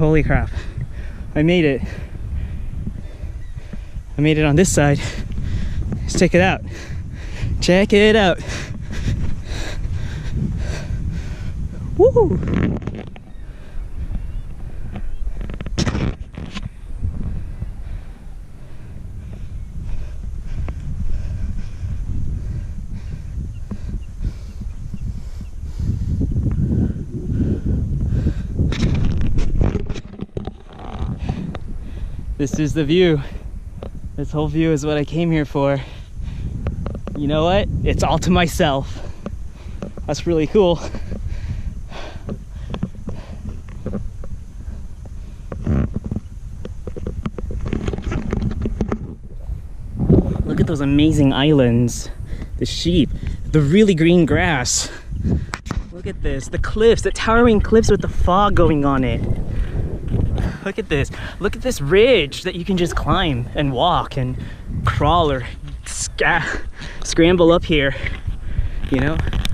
Holy crap. I made it. I made it on this side. Let's check it out. Check it out. Woo! This is the view. This whole view is what I came here for. You know what? It's all to myself. That's really cool. Look at those amazing islands. The sheep, the really green grass. Look at this, the cliffs, the towering cliffs with the fog going on it. Look at this. Look at this ridge that you can just climb and walk and crawl or scramble up here, you know?